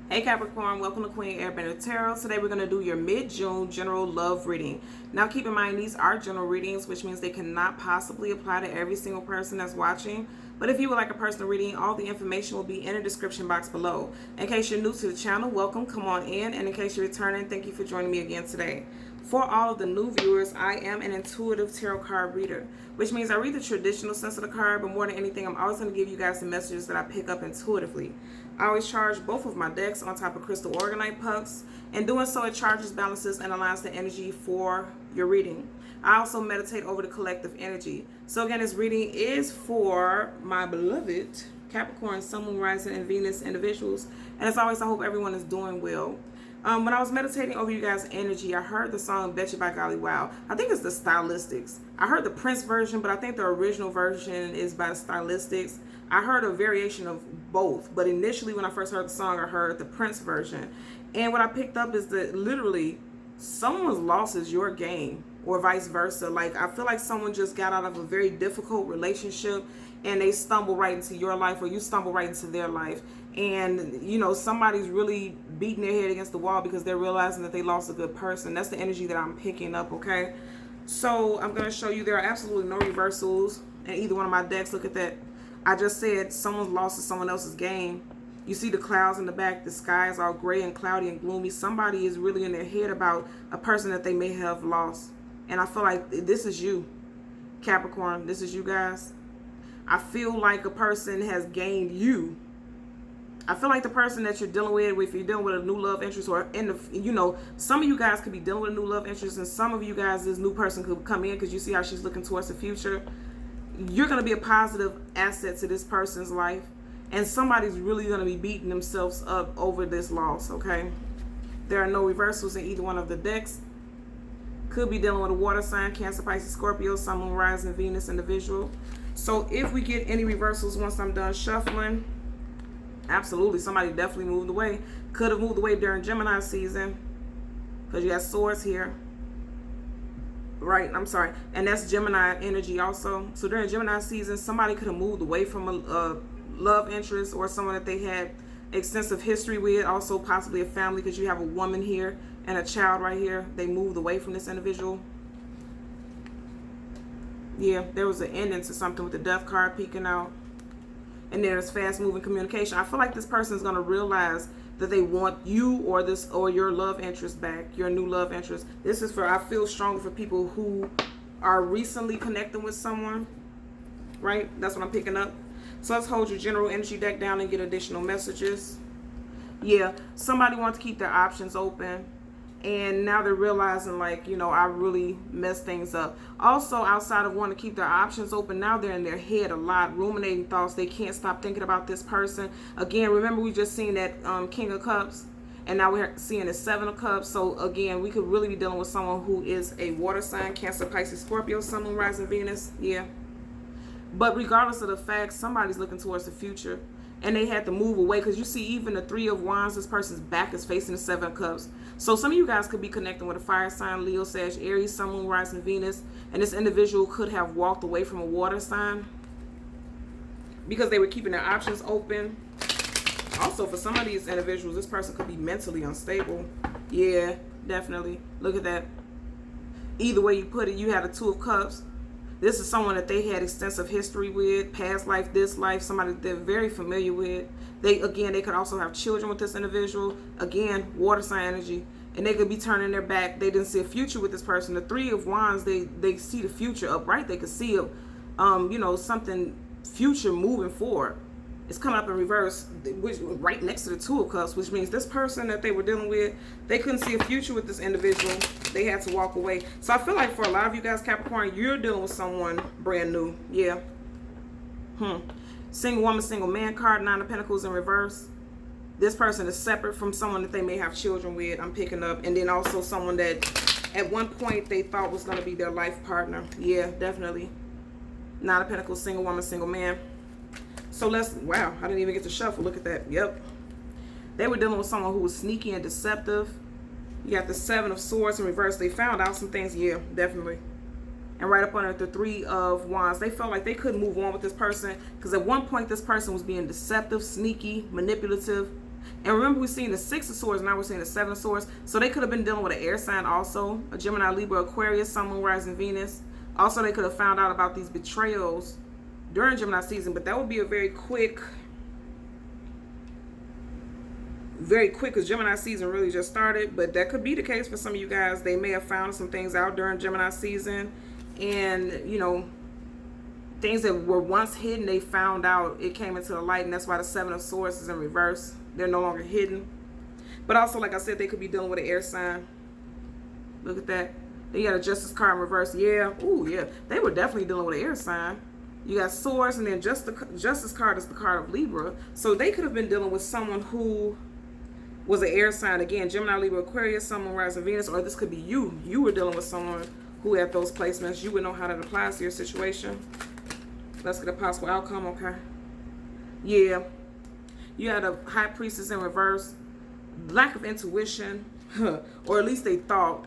Hey Capricorn, welcome to Queen Airbender Tarot. Today we're going to do your mid-June general love reading. Now keep in mind these are general readings, which means they cannot possibly apply to every single person that's watching. But if you would like a personal reading, all the information will be in the description box below. In case you're new to the channel, welcome, come on in. And in case you're returning, thank you for joining me again today. For all of the new viewers, I am an intuitive tarot card reader, which means I read the traditional sense of the card, but more than anything, I'm always going to give you guys the messages that I pick up intuitively. I always charge both of my decks on top of crystal organite pucks. In doing so, it charges, balances, and aligns the energy for your reading. I also meditate over the collective energy. So again, this reading is for my beloved Capricorn, Sun, Moon, Rising, and Venus individuals. And as always, I hope everyone is doing well. When I was meditating over you guys' energy, I heard the song Betcha by Golly Wow. I think it's the Stylistics. I heard the Prince version, but I think the original version is by the Stylistics. I heard a variation of both, but initially when I first heard the song, I heard the Prince version. And what I picked up is that literally someone's loss is your gain, or vice versa. Like, I feel like someone just got out of a very difficult relationship and they stumble right into your life, or you stumble right into their life. And, you know, somebody's really beating their head against the wall because they're realizing that they lost a good person. That's the energy that I'm picking up, okay? So I'm going to show you there are absolutely no reversals in either one of my decks. Look at that. I just said someone's loss is someone else's gain. You see the clouds in the back. The sky is all gray and cloudy and gloomy. Somebody is really in their head about a person that they may have lost. And I feel like this is you, Capricorn. This is you guys. I feel like a person has gained you. I feel like the person that you're dealing with, if you're dealing with a new love interest, or in the, you know, some of you guys could be dealing with a new love interest, and some of you guys, this new person could come in because you see how she's looking towards the future. You're going to be a positive asset to this person's life, and somebody's really going to be beating themselves up over this loss, okay? There are no reversals in either one of the decks. Could be dealing with a water sign, Cancer, Pisces, Scorpio, Sun, Moon, Rising, Venus individual. So if we get any reversals once I'm done shuffling, absolutely, somebody definitely moved away. Could have moved away during Gemini season because you got swords here. Right, I'm sorry. And that's Gemini energy also. So during Gemini season, somebody could have moved away from a love interest or someone that they had extensive history with. Also possibly a family because you have a woman here and a child right here. They moved away from this individual. Yeah, there was an ending to something with the death card peeking out. And there's fast moving communication. I feel like this person is going to realize that they want you or your love interest back, your new love interest. This is for, I feel strongly for people who are recently connecting with someone, right? That's what I'm picking up. So let's hold your general energy deck down and get additional messages. Yeah, somebody wants to keep their options open. And now they're realizing, like, you know, I really messed things up. Also, outside of wanting to keep their options open, now they're in their head a lot, ruminating thoughts. They can't stop thinking about this person. Again, remember we just seen that King of Cups, and now we're seeing the Seven of Cups. So again, we could really be dealing with someone who is a water sign, Cancer, Pisces, Scorpio, Sun, Moon, Rising, Venus. Yeah. But regardless of the fact, somebody's looking towards the future. And they had to move away because you see even the Three of Wands, this person's back is facing the Seven of Cups. So some of you guys could be connecting with a fire sign, Leo, Sag, Aries, Sun, Moon, Rising, Venus. And this individual could have walked away from a water sign because they were keeping their options open. Also, for some of these individuals, this person could be mentally unstable. Yeah, definitely. Look at that. Either way you put it, you had a Two of Cups. This is someone that they had extensive history with, past life, this life, somebody they're very familiar with. They could also have children with this individual. Again, water sign energy. And they could be turning their back. They didn't see a future with this person. The Three of Wands, they see the future upright. They could see, you know, something future moving forward. It's coming up in reverse, which right next to the Two of Cups, which means this person that they were dealing with, they couldn't see a future with this individual. They had to walk away. So I feel like for a lot of you guys, Capricorn, you're dealing with someone brand new. Yeah. Single woman, single man card, Nine of Pentacles in reverse. This person is separate from someone that they may have children with, I'm picking up. And then also someone that at one point they thought was going to be their life partner. Yeah, definitely. Nine of Pentacles, single woman, single man. So wow, I didn't even get to shuffle. Look at that. Yep. They were dealing with someone who was sneaky and deceptive. You got the Seven of Swords in reverse. They found out some things. Yeah, definitely. And right up under the Three of Wands, they felt like they couldn't move on with this person because at one point this person was being deceptive, sneaky, manipulative. And remember, we're seeing the Six of Swords, now we're seeing the Seven of Swords. So they could have been dealing with an air sign also, a Gemini, Libra, Aquarius, Sun, Moon, Rising, Venus. Also, they could have found out about these betrayals during Gemini season, but that would be a very quick, because Gemini season really just started. But that could be the case for some of you guys. They may have found some things out during Gemini season, and, you know, things that were once hidden, they found out, it came into the light, and that's why the Seven of Swords is in reverse. They're no longer hidden. But also, like I said, they could be dealing with an air sign. Look at that. They got a Justice card in reverse. Yeah. Ooh, yeah. They were definitely dealing with an air sign. You got Swords, and then just the Justice card is the card of Libra. So they could have been dealing with someone who was an air sign. Again, Gemini, Libra, Aquarius, Sun, Moon, Rising, Venus. Or this could be you. You were dealing with someone who had those placements. You would know how that applies to your situation. Let's get a possible outcome, okay? Yeah. You had a High Priestess in reverse. Lack of intuition. Or at least they thought.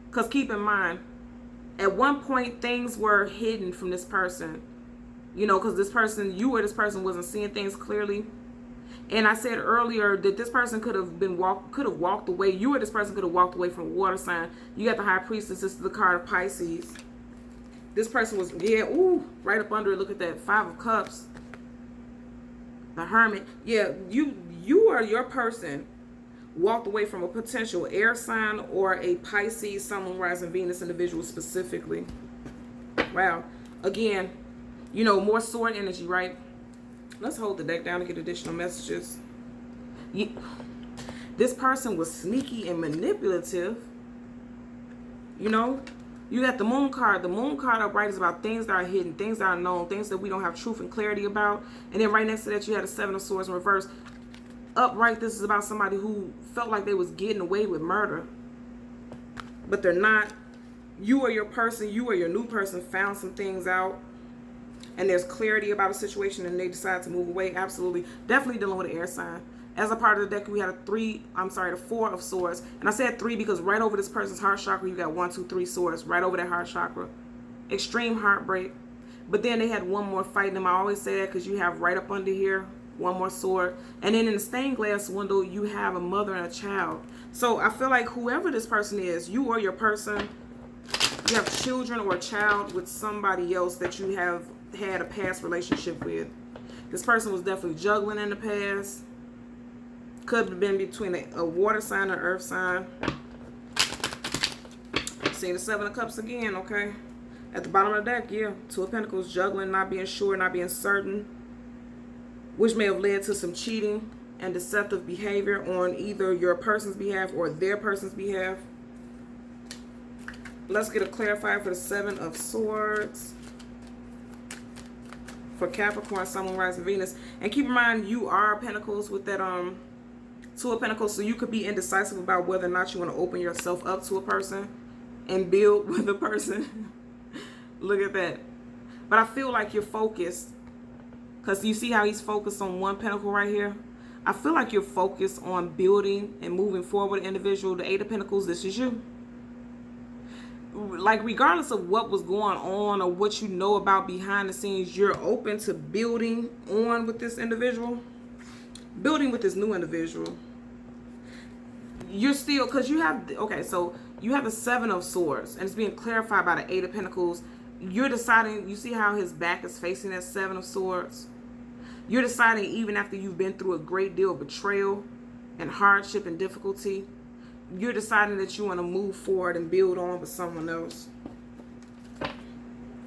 Because keep in mind, at one point, things were hidden from this person. You know, because this person, you or this person wasn't seeing things clearly. And I said earlier that this person could have walked away. You or this person could have walked away from a water sign. You got the High Priestess. This is the card of Pisces. This person was, yeah, ooh, right up under it. Look at that, Five of Cups. The Hermit. Yeah, you or your person walked away from a potential air sign or a Pisces, Sun, Moon, Rising, Venus individual specifically. Wow. Again, you know, more sword energy, right? Let's hold the deck down and get additional messages. Yeah. This person was sneaky and manipulative. You know, you got the Moon card. The Moon card upright is about things that are hidden, things that are known, things that we don't have truth and clarity about. And then right next to that, you had a Seven of Swords in reverse. Upright, this is about somebody who felt like they was getting away with murder, but they're not. You or your person, you or your new person found some things out, and there's clarity about a situation, and they decide to move away. Absolutely. Definitely dealing with an air sign. As a part of the deck, we had the Four of Swords. And I said 3 because right over this person's heart chakra, you got 1, 2, 3 swords. Right over that heart chakra. Extreme heartbreak. But then they had one more fighting them. I always say that because you have right up under here, one more sword. And then in the stained glass window, you have a mother and a child. So I feel like whoever this person is, you or your person, you have children or a child with somebody else that you have had a past relationship with. This person was definitely juggling in the past. Could have been between a water sign and earth sign. See the Seven of Cups again, okay? At the bottom of the deck, yeah. Two of Pentacles, juggling, not being sure, not being certain. Which may have led to some cheating and deceptive behavior on either your person's behalf or their person's behalf. Let's get a clarifier for the Seven of Swords. For Capricorn, Sun, Moon, Rising, Venus. And keep in mind, you are Pentacles with that Two of Pentacles, so you could be indecisive about whether or not you want to open yourself up to a person and build with a person. Look at that. But I feel like you're focused, because you see how he's focused on one pentacle right here? I feel like you're focused on building and moving forward with an individual. The Eight of Pentacles, this is you. Like, regardless of what was going on or what you know about behind the scenes, you're open to building on with this individual. Building with this new individual. You're still, because you have, okay, so you have the Seven of Swords, and it's being clarified by the Eight of Pentacles. You're deciding, you see how his back is facing that Seven of Swords? You're deciding, even after you've been through a great deal of betrayal and hardship and difficulty, you're deciding that you want to move forward and build on with someone else.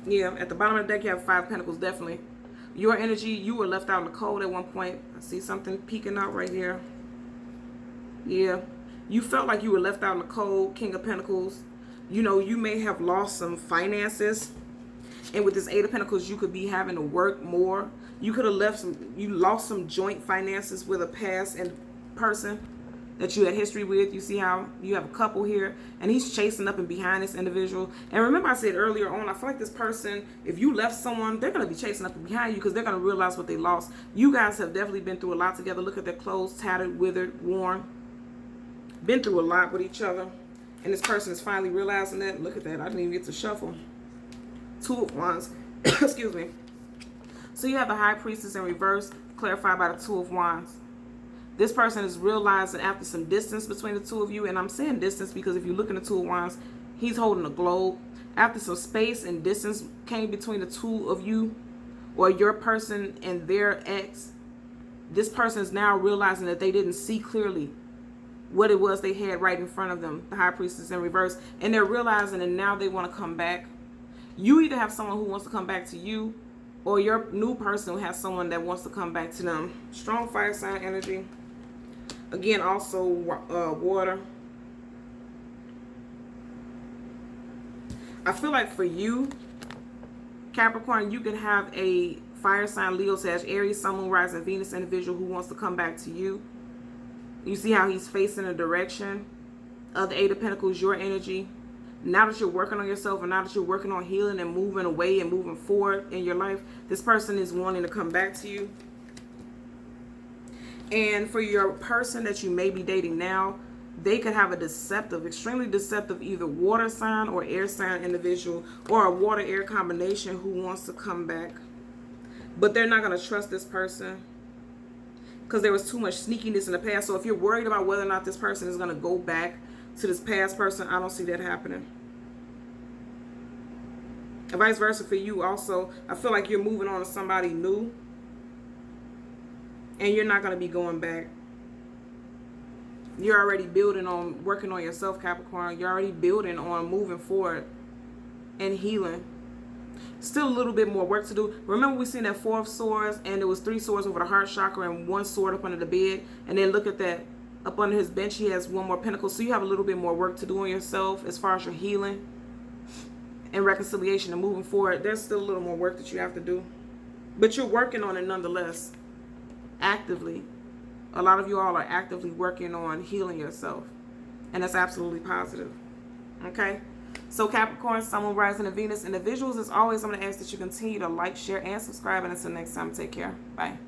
Yeah, at the bottom of the deck, you have Five of Pentacles, definitely. Your energy, you were left out in the cold at one point. I see something peeking out right here. Yeah. You felt like you were left out in the cold, King of Pentacles. You know, you may have lost some finances. And with this Eight of Pentacles, you could be having to work more. You could have lost some joint finances with a past and person that you had history with. You see how you have a couple here, and he's chasing up and behind this individual. And remember, I said earlier on, I feel like this person, if you left someone, they're going to be chasing up and behind you because they're going to realize what they lost. You guys have definitely been through a lot together. Look at their clothes, tattered, withered, worn. Been through a lot with each other, and this person is finally realizing that. Look at that. I didn't even get to shuffle. Two of Wands. Excuse me. So you have the High Priestess in reverse, clarified by the Two of Wands. This person is realizing after some distance between the two of you, and I'm saying distance because if you look in the Two of Wands, he's holding a globe. After some space and distance came between the two of you, or your person and their ex, this person is now realizing that they didn't see clearly what it was they had right in front of them, the High Priestess in reverse, and they're realizing, and now they want to come back. You either have someone who wants to come back to you, or your new person has someone that wants to come back to them. Strong fire sign energy. Again, also water. I feel like for you, Capricorn, you can have a fire sign, Leo, Sag, Aries, Sun, Moon, Rising, Venus individual who wants to come back to you. You see how he's facing a direction of the Eight of Pentacles, your energy. Now that you're working on yourself, and now that you're working on healing and moving away and moving forward in your life, this person is wanting to come back to you. And for your person that you may be dating now, they could have a deceptive, extremely deceptive, either water sign or air sign individual, or a water-air combination who wants to come back. But they're not going to trust this person because there was too much sneakiness in the past. So if you're worried about whether or not this person is going to go back to this past person, I don't see that happening. And vice versa for you also. I feel like you're moving on to somebody new, and you're not going to be going back. You're already building on working on yourself, Capricorn. You're already building on moving forward and healing. Still a little bit more work to do. Remember, we seen that Four of Swords, and there was 3 swords over the heart chakra and 1 sword up under the bed. And then look at that. Up under his bench, he has 1 more pentacle. So you have a little bit more work to do on yourself as far as your healing and reconciliation and moving forward. There's still a little more work that you have to do. But you're working on it nonetheless. Actively. A lot of you all are actively working on healing yourself. And that's absolutely positive. Okay? So Capricorn, Sun, Moon, Rising, and Venus individuals, as always, I'm going to ask that you continue to like, share, and subscribe. And until next time, take care. Bye.